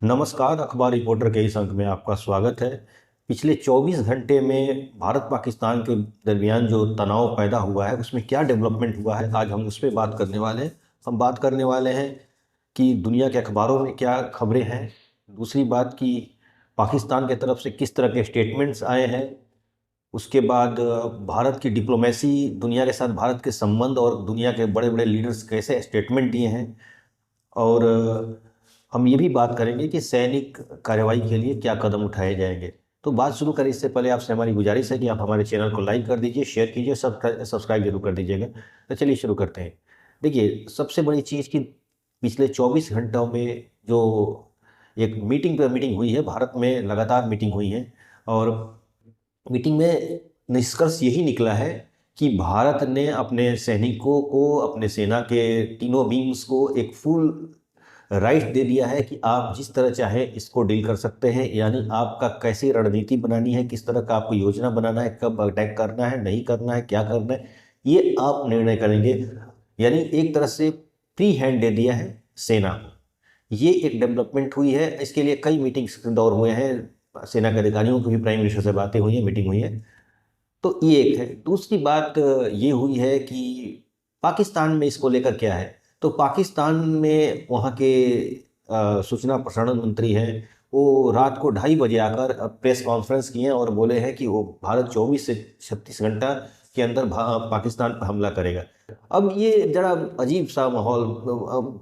नमस्कार, अखबार रिपोर्टर के इस अंक में आपका स्वागत है। पिछले 24 घंटे में भारत पाकिस्तान के दरमियान जो तनाव पैदा हुआ है उसमें क्या डेवलपमेंट हुआ है, आज हम उस पर बात करने वाले हैं। हम बात करने वाले हैं कि दुनिया के अखबारों में क्या खबरें हैं। दूसरी बात कि पाकिस्तान की तरफ से किस तरह के स्टेटमेंट्स आए हैं। उसके बाद भारत की डिप्लोमेसी, दुनिया के साथ भारत के संबंध और दुनिया के बड़े बड़े लीडर्स कैसे स्टेटमेंट दिए हैं। और हम ये भी बात करेंगे कि सैनिक कार्रवाई के लिए क्या कदम उठाए जाएंगे। तो बात शुरू करें इससे पहले आपसे हमारी गुजारिश है कि आप हमारे चैनल को लाइक कर दीजिए, शेयर कीजिए, सब्सक्राइब जरूर कर दीजिएगा। तो चलिए शुरू करते हैं। देखिए, सबसे बड़ी चीज़ कि पिछले 24 घंटों में जो एक मीटिंग पर मीटिंग हुई है, भारत में लगातार मीटिंग हुई है और मीटिंग में निष्कर्ष यही निकला है कि भारत ने अपने सैनिकों को, अपने सेना के तीनों विंग्स को एक फुल राइट दे दिया है कि आप जिस तरह चाहे इसको डील कर सकते हैं। यानी आपका कैसी रणनीति बनानी है, किस तरह का आपको योजना बनाना है, कब अटैक करना है, नहीं करना है, क्या करना है, ये आप निर्णय करेंगे। यानी एक तरह से फ्री हैंड दे दिया है सेना को। ये एक डेवलपमेंट हुई है। इसके लिए कई मीटिंग्स दौर हुए हैं, सेना के अधिकारियों की भी प्राइम मिनिस्टर से बातें हुई हैं, मीटिंग हुई है। तो ये एक है। दूसरी बात ये हुई है कि पाकिस्तान में इसको लेकर क्या है। तो पाकिस्तान में वहाँ के सूचना प्रसारण मंत्री हैं, वो रात को 2:30 बजे आकर प्रेस कॉन्फ्रेंस किए और बोले हैं कि वो भारत 24 से 36 घंटा के अंदर पाकिस्तान पर हमला करेगा। अब ये जरा अजीब सा माहौल,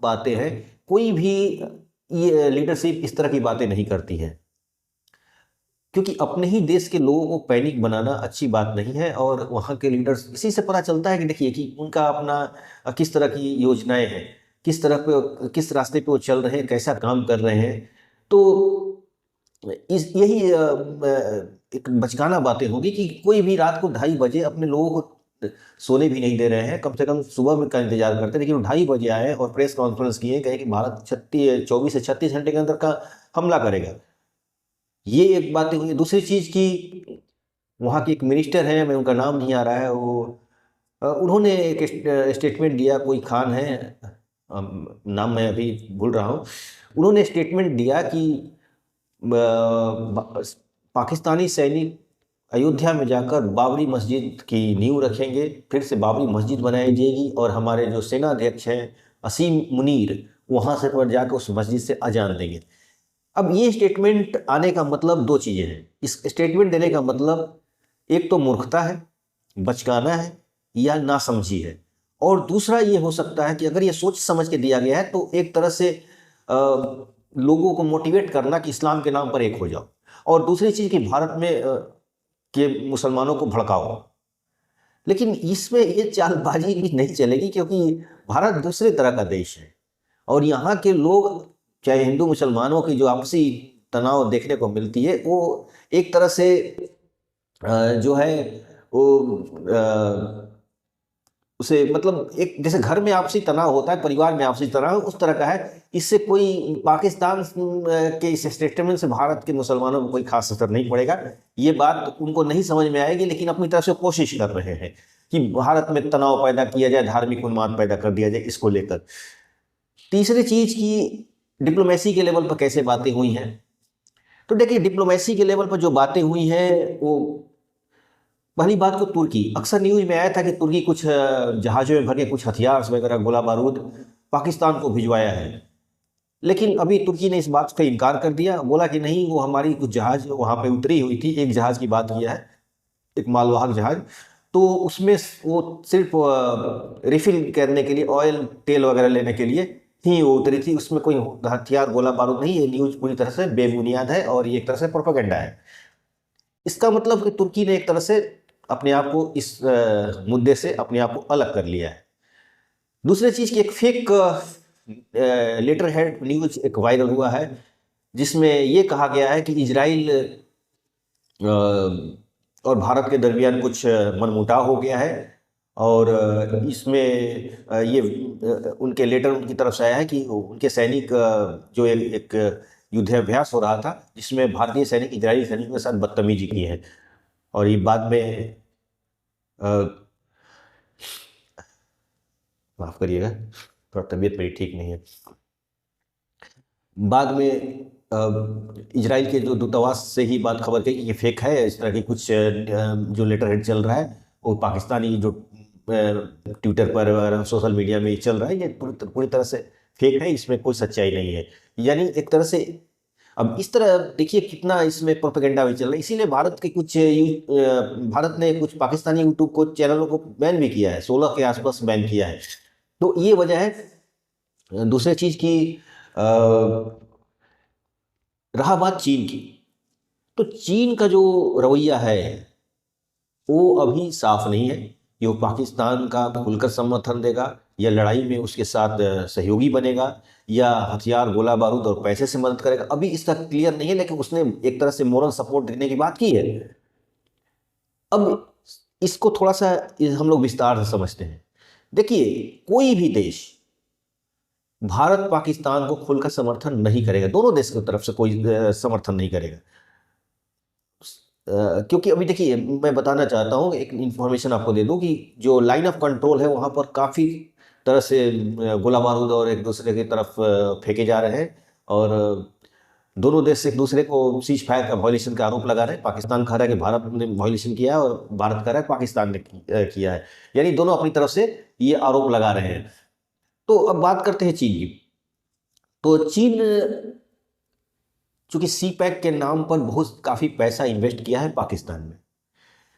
बातें हैं। कोई भी ये लीडरशिप इस तरह की बातें नहीं करती है, क्योंकि अपने ही देश के लोगों को पैनिक बनाना अच्छी बात नहीं है। और वहाँ के लीडर्स, इसी से पता चलता है कि देखिए कि उनका अपना किस तरह की योजनाएं हैं, किस तरह पे, किस रास्ते पे वो चल रहे हैं, कैसा काम कर रहे हैं। तो इस यही एक बचकाना बातें होगी कि कोई भी रात को 2:30 बजे अपने लोगों को सोने भी नहीं दे रहे हैं। कम से कम सुबह में का इंतजार करते हैं, लेकिन वो 2:30 बजे आए और प्रेस कॉन्फ्रेंस किए, कहे कि भारत 24 से 36 घंटे के अंदर का हमला करेगा। ये एक बात हुई। दूसरी चीज़ की, वहाँ की एक मिनिस्टर है, मैं उनका नाम नहीं आ रहा है, वो उन्होंने एक स्टेटमेंट दिया, कोई खान है, नाम मैं अभी भूल रहा हूँ। उन्होंने स्टेटमेंट दिया कि पाकिस्तानी सैनिक अयोध्या में जाकर बाबरी मस्जिद की नींव रखेंगे, फिर से बाबरी मस्जिद बनाई जाएगी और हमारे जो सेना अध्यक्ष हैं असीम मुनीर, वहाँ से पर जाकर उस मस्जिद से अजान देंगे। अब ये स्टेटमेंट आने का मतलब दो चीज़ें हैं। इस स्टेटमेंट देने का मतलब एक तो मूर्खता है, बचकाना है या नासमझी है। और दूसरा ये हो सकता है कि अगर ये सोच समझ के दिया गया है तो एक तरह से लोगों को मोटिवेट करना कि इस्लाम के नाम पर एक हो जाओ। और दूसरी चीज़ कि भारत में के मुसलमानों को भड़काओ। लेकिन इसमें ये चालबाजी भी नहीं चलेगी, क्योंकि भारत दूसरे तरह का देश है और यहाँ के लोग, चाहे हिंदू मुसलमानों की जो आपसी तनाव देखने को मिलती है, वो एक तरह से जो है वो उसे मतलब एक जैसे घर में आपसी तनाव होता है, परिवार में आपसी तनाव, उस तरह का है। इससे कोई पाकिस्तान के इस स्टेटमेंट से भारत के मुसलमानों को कोई खास असर नहीं पड़ेगा। ये बात उनको नहीं समझ में आएगी, लेकिन अपनी तरफ से कोशिश कर रहे हैं कि भारत में तनाव पैदा किया जाए, धार्मिक उन्माद पैदा कर दिया जाए इसको लेकर। तीसरी चीज की, डिप्लोमेसी के लेवल पर कैसे बातें हुई हैं। तो देखिए, डिप्लोमेसी के लेवल पर जो बातें हुई हैं, वो पहली बात को तुर्की, अक्सर न्यूज में आया था कि तुर्की कुछ जहाज़ों में भर के कुछ हथियार वगैरह, गोला बारूद पाकिस्तान को भिजवाया है। लेकिन अभी तुर्की ने इस बात का इनकार कर दिया, बोला कि नहीं, वो हमारी कुछ जहाज वहाँ पे उतरी हुई थी। एक जहाज की बात किया है, एक मालवाहक जहाज। तो उसमें वो सिर्फ रिफिल करने के लिए, ऑयल तेल वगैरह लेने के लिए ही वो उतरी थी। उसमें कोई हथियार गोला बारूद नहीं। ये न्यूज पूरी तरह से बेबुनियाद है और ये एक तरह से प्रोपेगेंडा है। इसका मतलब कि तुर्की ने एक तरह से अपने आप को इस मुद्दे से अपने आप को अलग कर लिया है। दूसरी चीज की, एक फेक लेटर हेड न्यूज एक वायरल हुआ है, जिसमें ये कहा गया है कि इजराइल और भारत के दरमियान कुछ मनमुटाव हो गया है। और इसमें ये उनके लेटर उनकी तरफ से आया है कि उनके सैनिक जो एक युद्धाभ्यास हो रहा था, जिसमें भारतीय सैनिक इजरायली सैनिकों के साथ बदतमीजी की है। और ये बाद में माफ करिएगा, थोड़ा तबीयत मेरी ठीक नहीं है। बाद में इजराइल के जो दूतावास से ही बात खबर गई कि ये फेक है, इस तरह की कुछ जो लेटर हेड चल रहा है वो पाकिस्तानी जो ट्विटर पर और सोशल मीडिया में ये चल रहा है, ये पूरी तरह से फेक है, इसमें कोई सच्चाई नहीं है। यानी एक तरह से अब इस तरह देखिए कितना इसमें प्रोपेगेंडा भी चल रहा है। इसीलिए भारत के कुछ भारत ने कुछ पाकिस्तानी यूट्यूब को चैनलों को बैन भी किया है, 16 के आसपास बैन किया है। तो ये वजह है। दूसरी चीज की रहा बात चीन की, तो चीन का जो रवैया है वो अभी साफ नहीं है कि वो पाकिस्तान का खुलकर समर्थन देगा या लड़ाई में उसके साथ सहयोगी बनेगा या हथियार गोला बारूद और पैसे से मदद करेगा, अभी इसका क्लियर नहीं है। लेकिन उसने एक तरह से मोरल सपोर्ट देने की बात की है। अब इसको थोड़ा सा हम लोग विस्तार से समझते हैं। देखिए, कोई भी देश भारत पाकिस्तान को खुलकर समर्थन नहीं करेगा, दोनों देश की तरफ से कोई समर्थन नहीं करेगा। क्योंकि अभी देखिए, मैं बताना चाहता हूँ, एक इन्फॉर्मेशन आपको दे दूँ कि जो लाइन ऑफ कंट्रोल है वहाँ पर काफ़ी तरह से गोला बारूद और एक दूसरे की तरफ फेंके जा रहे हैं और दोनों देश एक दूसरे को सीज फायर का वायलेशन का आरोप लगा रहे हैं। पाकिस्तान कह रहा है कि भारत ने वायलेशन किया है और भारत कह रहा है पाकिस्तान ने किया है, यानी दोनों अपनी तरफ से ये आरोप लगा रहे हैं। तो अब बात करते हैं चीन की। तो चीन चूंकि सी पैक के नाम पर बहुत काफ़ी पैसा इन्वेस्ट किया है पाकिस्तान में,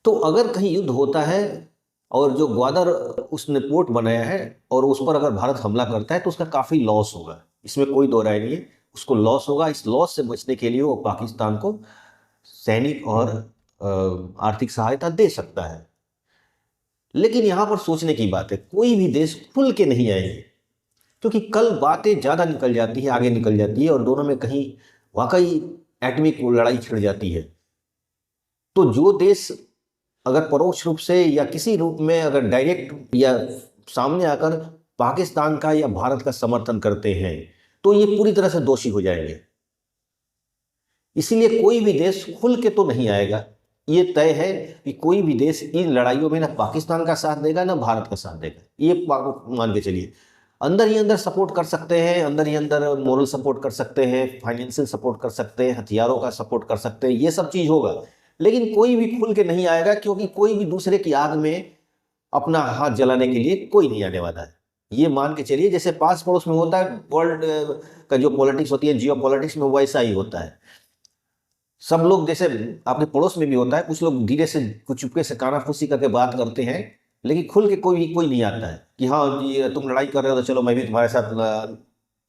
तो अगर कहीं युद्ध होता है और जो ग्वादर उसने पोर्ट बनाया है और उस पर अगर भारत हमला करता है तो उसका काफ़ी लॉस होगा, इसमें कोई दो राय नहीं है, उसको लॉस होगा। इस लॉस से बचने के लिए वो पाकिस्तान को सैनिक और आर्थिक सहायता दे सकता है। लेकिन यहाँ पर सोचने की बात है, कोई भी देश खुल के नहीं आएंगे, क्योंकि कल बातें ज़्यादा निकल जाती है, आगे निकल जाती है और दोनों में कहीं वाकई एटमिक लड़ाई छिड़ जाती है। तो जो देश अगर परोक्ष रूप से या किसी रूप में अगर डायरेक्ट या सामने आकर पाकिस्तान का या भारत का समर्थन करते हैं तो ये पूरी तरह से दोषी हो जाएंगे। इसीलिए कोई भी देश खुल के तो नहीं आएगा। ये तय है कि कोई भी देश इन लड़ाइयों में ना पाकिस्तान का साथ देगा ना भारत का साथ देगा, ये मान के चलिए। अंदर ही अंदर सपोर्ट कर सकते हैं, अंदर ही अंदर मोरल सपोर्ट कर सकते हैं, फाइनेंशियल सपोर्ट कर सकते हैं, हथियारों का सपोर्ट कर सकते हैं, ये सब चीज़ होगा। लेकिन कोई भी खुल के नहीं आएगा, क्योंकि कोई भी दूसरे की आग में अपना हाथ जलाने के लिए कोई नहीं आने वाला है। ये मान के चलिए जैसे पास पड़ोस में होता है वर्ल्ड का जो पॉलिटिक्स होती है, जियो पॉलिटिक्स में वैसा ही होता है। सब लोग जैसे आपके पड़ोस में भी होता है, कुछ लोग धीरे से कुछ चुपके से कानाफूसी करके बात करते हैं, लेकिन खुल के कोई नहीं आता है कि हाँ ये तुम लड़ाई कर रहे हो तो चलो मैं भी तुम्हारे साथ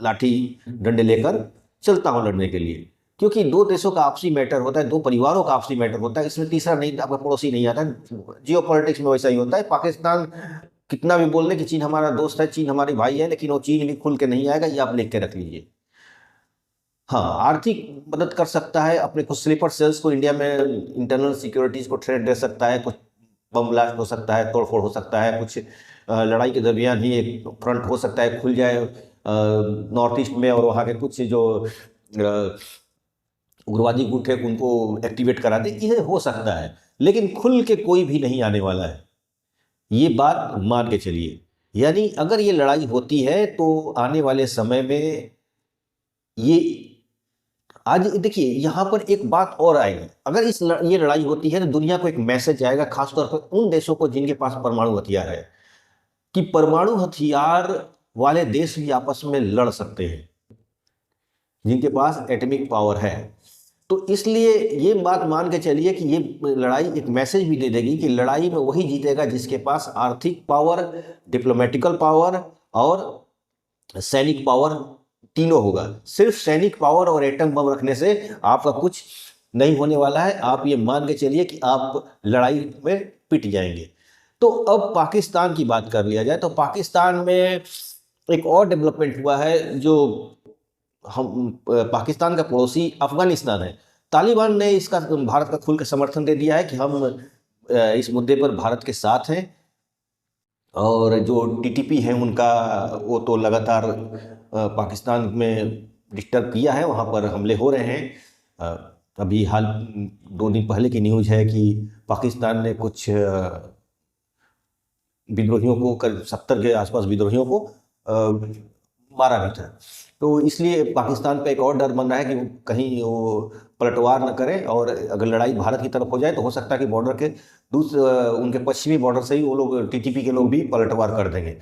लाठी डंडे लेकर चलता हूँ लड़ने के लिए। क्योंकि दो देशों का आपसी मैटर होता है, दो परिवारों का आपसी मैटर होता है, इसमें तीसरा नहीं, आपका पड़ोसी नहीं आता है। जियो पॉलिटिक्स में वैसा ही होता है। पाकिस्तान कितना भी बोल दे कि चीन हमारा दोस्त है, चीन हमारे भाई है, लेकिन वो चीन भी खुल के नहीं आएगा, ये आप लिख के रख लीजिए। हाँ, आर्थिक मदद कर सकता है, अपने कुछ स्लीपर सेल्स को इंडिया में इंटरनल सिक्योरिटीज को थ्रेट दे सकता है, कुछ बम ब्लास्ट हो सकता है, तोड़फोड़ हो सकता है, कुछ लड़ाई के दरमियान ही एक फ्रंट हो सकता है खुल जाए नॉर्थ ईस्ट में और वहाँ के कुछ जो उग्रवादी गुट है उनको एक्टिवेट करा दे, ये हो सकता है। लेकिन खुल के कोई भी नहीं आने वाला है, ये बात मान के चलिए। यानी अगर ये लड़ाई होती है तो आने वाले समय में ये आज देखिए यहाँ पर एक बात और आएगी। अगर ये लड़ाई होती है तो दुनिया को एक मैसेज आएगा, खासतौर पर उन देशों को जिनके पास परमाणु हथियार है, कि परमाणु हथियार वाले देश भी आपस में लड़ सकते हैं जिनके पास एटॉमिक पावर है। तो इसलिए ये बात मान के चलिए कि ये लड़ाई एक मैसेज भी दे देगी कि लड़ाई में वही जीतेगा जिसके पास आर्थिक पावर, डिप्लोमेटिकल पावर और सैनिक पावर तीनों होगा। सिर्फ सैनिक पावर और एटम बम रखने से आपका कुछ नहीं होने वाला है। आप ये मान के चलिए कि आप लड़ाई में पिट जाएंगे। तो अब पाकिस्तान की बात कर लिया जाए तो पाकिस्तान में एक और डेवलपमेंट हुआ है। जो हम पाकिस्तान का पड़ोसी अफगानिस्तान है, तालिबान ने इसका भारत का खुल के समर्थन दे दिया है कि हम इस मुद्दे पर भारत के साथ हैं। और जो टीटीपी है उनका वो तो लगातार पाकिस्तान में डिस्टर्ब किया है, वहाँ पर हमले हो रहे हैं। अभी हाल 2 दिन पहले की न्यूज़ है कि पाकिस्तान ने कुछ विद्रोहियों को, करीब 70 के आसपास विद्रोहियों को मारा भी था। तो इसलिए पाकिस्तान का एक और डर बन रहा है कि कहीं वो पलटवार न करें, और अगर लड़ाई भारत की तरफ हो जाए तो हो सकता है कि बॉर्डर के उनके पश्चिमी बॉर्डर से ही वो लोग टीटीपी के लोग भी पलटवार कर देंगे।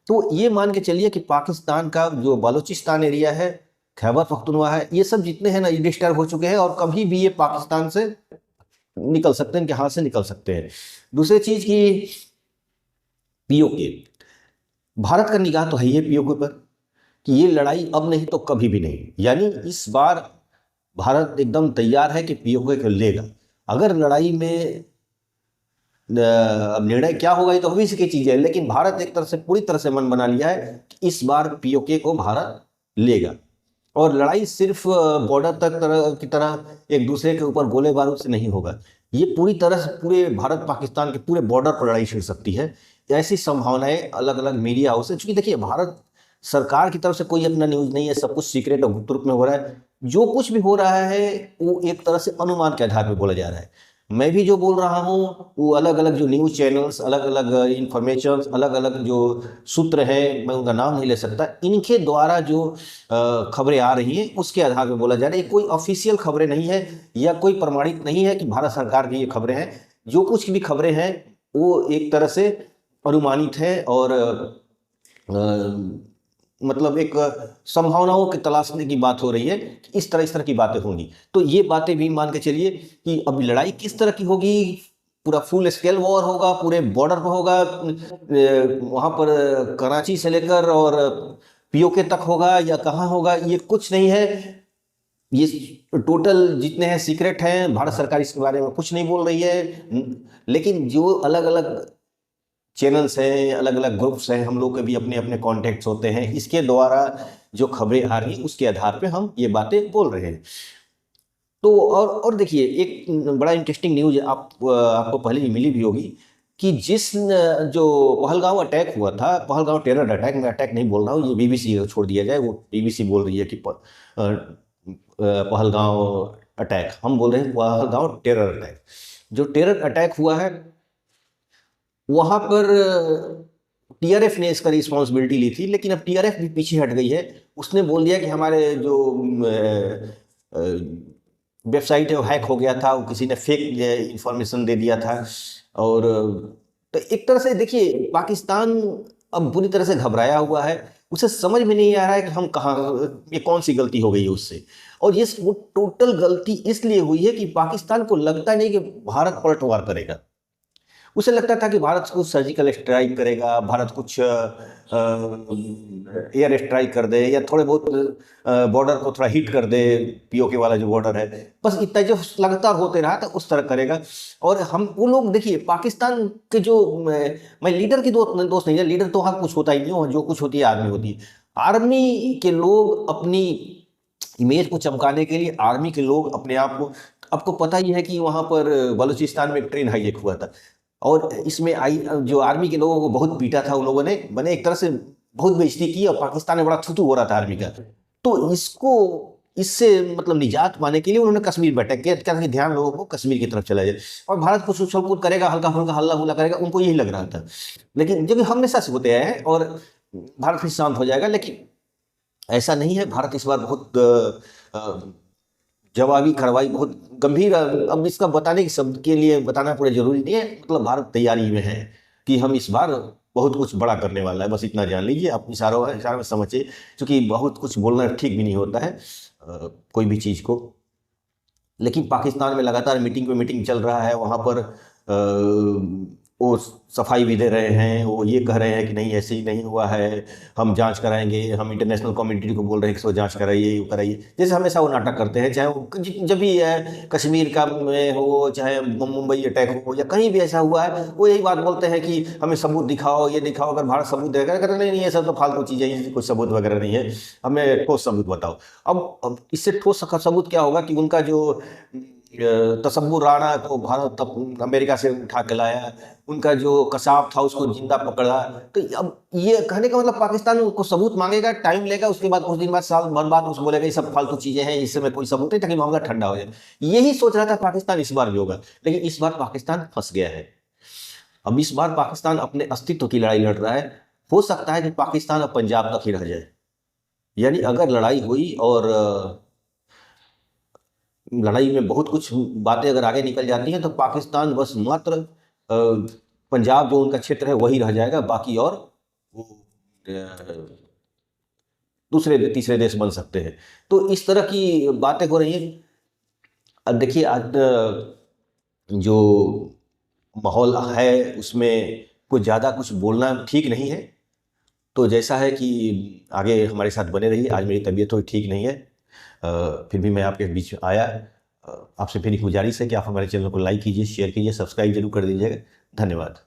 तो ये मान के चलिए कि पाकिस्तान का जो बलूचिस्तान एरिया है, खैबर पख्तूनख्वा है, ये सब जितने हैं ना, ये डिस्टर्ब हो चुके हैं और कभी भी ये पाकिस्तान से निकल सकते हैं, इनके हाथ से निकल सकते हैं। दूसरी चीज की पीओके, भारत का निगाह तो है ही पीओके पर कि ये लड़ाई अब नहीं तो कभी भी नहीं, यानी इस बार भारत एकदम तैयार है कि पीओके को लेगा। अगर लड़ाई में अब निर्णय क्या होगा ये तो भविष्य की चीज है, लेकिन भारत एक तरह से पूरी तरह से मन बना लिया है कि इस बार पीओके को भारत लेगा। और लड़ाई सिर्फ बॉर्डर तक की तरह एक दूसरे के ऊपर गोले बारूद से नहीं होगा, ये पूरी तरह से पूरे भारत पाकिस्तान के पूरे बॉर्डर पर लड़ाई छिड़ सकती है। ऐसी संभावनाएं अलग अलग मीडिया हाउस है, चूंकि देखिए भारत सरकार की तरफ से कोई अपना न्यूज नहीं है, सब कुछ सीक्रेट और गुप्त रूप में हो रहा है। जो कुछ भी हो रहा है वो एक तरह से अनुमान के आधार पर बोला जा रहा है। मैं भी जो बोल रहा हूँ वो अलग अलग जो न्यूज़ चैनल्स, अलग अलग इंफॉर्मेशन, अलग अलग जो सूत्र हैं, मैं उनका नाम नहीं ले सकता, इनके द्वारा जो खबरें आ रही हैं उसके आधार पर बोला जा रहा है। कोई ऑफिशियल खबरें नहीं है या कोई प्रमाणित नहीं है कि भारत सरकार की ये खबरें हैं। जो कुछ भी खबरें हैं वो एक तरह से अनुमानित है और मतलब एक संभावनाओं की तलाशने की बात हो रही है कि इस तरह की बातें होंगी। तो ये बातें भी मान के चलिए कि अब लड़ाई किस तरह की होगी, पूरा फुल स्केल वॉर होगा, पूरे बॉर्डर पर होगा, वहाँ पर कराची से लेकर और पीओके तक होगा या कहाँ होगा, ये कुछ नहीं है। ये टोटल जितने हैं सीक्रेट हैं, भारत सरकार इसके बारे में कुछ नहीं बोल रही है। लेकिन जो अलग अलग चैनल्स हैं, अलग अलग ग्रुप्स हैं, हम लोग के भी अपने अपने कॉन्टेक्ट्स होते हैं, इसके द्वारा जो खबरें आ रही हैं उसके आधार पे हम ये बातें बोल रहे हैं। तो और देखिए एक बड़ा इंटरेस्टिंग न्यूज आपको पहले ही मिली भी होगी कि जो पहलगांव अटैक हुआ था, पहलगांव टेरर अटैक, मैं अटैक नहीं बोल रहा हूँ, ये बीबीसी छोड़ दिया जाए, वो बीबीसी बोल रही है कि पहलगांव अटैक, हम बोल रहे हैं पहलगांव टेरर अटैक। जो टेरर अटैक हुआ है वहाँ पर टीआरएफ ने इसका रिस्पॉन्सिबिलिटी ली थी, लेकिन अब टीआरएफ भी पीछे हट गई है। उसने बोल दिया कि हमारे जो वेबसाइट है वो हैक हो गया था, वो किसी ने फेक इंफॉर्मेशन दे दिया था। और तो एक तरह से देखिए पाकिस्तान अब बुरी तरह से घबराया हुआ है, उसे समझ में नहीं आ रहा है कि हम कहाँ, ये कौन सी गलती हो गई है उससे। और ये वो टोटल गलती इसलिए हुई है कि पाकिस्तान को लगता नहीं कि भारत पलटवार करेगा। उसे लगता था कि भारत कुछ सर्जिकल स्ट्राइक करेगा, भारत कुछ एयर स्ट्राइक कर दे या थोड़े बहुत बॉर्डर को थोड़ा हिट कर दे, पीओके वाला जो बॉर्डर है, बस इतना जो लगातार होते रहा था उस तरह करेगा। और हम वो लोग देखिए पाकिस्तान के जो मैं लीडर की दोस्त नहीं है, लीडर तो वहाँ कुछ होता ही नहीं, जो कुछ होती है आर्मी होती है। आर्मी के लोग अपनी इमेज को चमकाने के लिए, आर्मी के लोग अपने आप को, आपको पता ही है कि वहाँ पर बलूचिस्तान में एक ट्रेन हाईजैक हुआ था और इसमें जो आर्मी के लोगों को बहुत पीटा था उन लोगों ने, मैंने एक तरह से बहुत बेइज्जती की और पाकिस्तान में बड़ा थुथु हो रहा था आर्मी का। तो इससे मतलब निजात पाने के लिए उन्होंने कश्मीर में अटैक किया कि ध्यान लोगों को कश्मीर की तरफ चला जाए और भारत को उछल कूद करेगा, हल्का फुल्का हल्ला गुल्ला करेगा, उनको यही लग रहा था। लेकिन जब हमेशा से होते हैं और भारत फिर शांत हो जाएगा, लेकिन ऐसा नहीं है। भारत इस बार बहुत जवाबी कार्रवाई, बहुत गंभीर, अब इसका बताने के शब्द के लिए बताना पूरे जरूरी नहीं है, मतलब भारत तैयारी में है कि हम इस बार बहुत कुछ बड़ा करने वाला है, बस इतना जान लीजिए। आप इशारों में समझिए, क्योंकि बहुत कुछ बोलना ठीक भी नहीं होता है कोई भी चीज़ को। लेकिन पाकिस्तान में लगातार मीटिंग पे मीटिंग चल रहा है, वहाँ पर वो सफाई भी दे रहे हैं, वो ये कह रहे हैं कि नहीं ऐसे ही नहीं हुआ है, हम जांच कराएंगे, हम इंटरनेशनल कम्युनिटी को बोल रहे हैं कि सो जांच कराइए, वो कराइए, जैसे हमेशा वो नाटक करते हैं। चाहे वो जब भी कश्मीर का में हो, चाहे मुंबई अटैक हो या कहीं भी ऐसा हुआ है, वो यही बात बोलते हैं कि हमें सबूत दिखाओ, ये दिखाओ। अगर भारत सबूत देगा, कहते नहीं ये सब तो फालतू चीज़ें हैं, कोई सबूत वगैरह नहीं है, हमें ठोस सबूत बताओ। अब इससे ठोस सबूत क्या होगा कि उनका जो तसव्वुर राणा को भारत अमेरिका से उठा के लाया, उनका जो कसाब था उसको जिंदा पकड़ा। तो अब ये कहने का मतलब पाकिस्तान को सबूत मांगेगा, टाइम लेगा, उसके बाद कुछ दिन बाद, साल भर बाद उसको बोलेगा ये सब फालतू चीजें हैं, इससे में कोई सबूत नहीं, ताकि मामला ठंडा हो जाए। यही सोच रहा था पाकिस्तान इस बार भी होगा, लेकिन इस बार पाकिस्तान फंस गया है। अब इस बार पाकिस्तान अपने अस्तित्व की लड़ाई लड़ रहा है। हो सकता है कि पाकिस्तान अब पंजाब तक ही रह जाए, यानी अगर लड़ाई हुई और लड़ाई में बहुत कुछ बातें अगर आगे निकल जाती हैं तो पाकिस्तान बस मात्र पंजाब जो उनका क्षेत्र है वही रह जाएगा, बाकी और वो दूसरे तीसरे देश बन सकते हैं। तो इस तरह की बातें हो रही हैं। अब देखिए आज जो माहौल है उसमें कुछ ज़्यादा कुछ बोलना ठीक नहीं है। तो जैसा है कि आगे हमारे साथ बने रहिए। आज मेरी तबीयत थोड़ी ठीक नहीं है, फिर भी मैं आपके बीच में आया। आपसे फिर एक गुजारिश है कि आप हमारे चैनल को लाइक कीजिए, शेयर कीजिए, सब्सक्राइब जरूर कर दीजिएगा। धन्यवाद।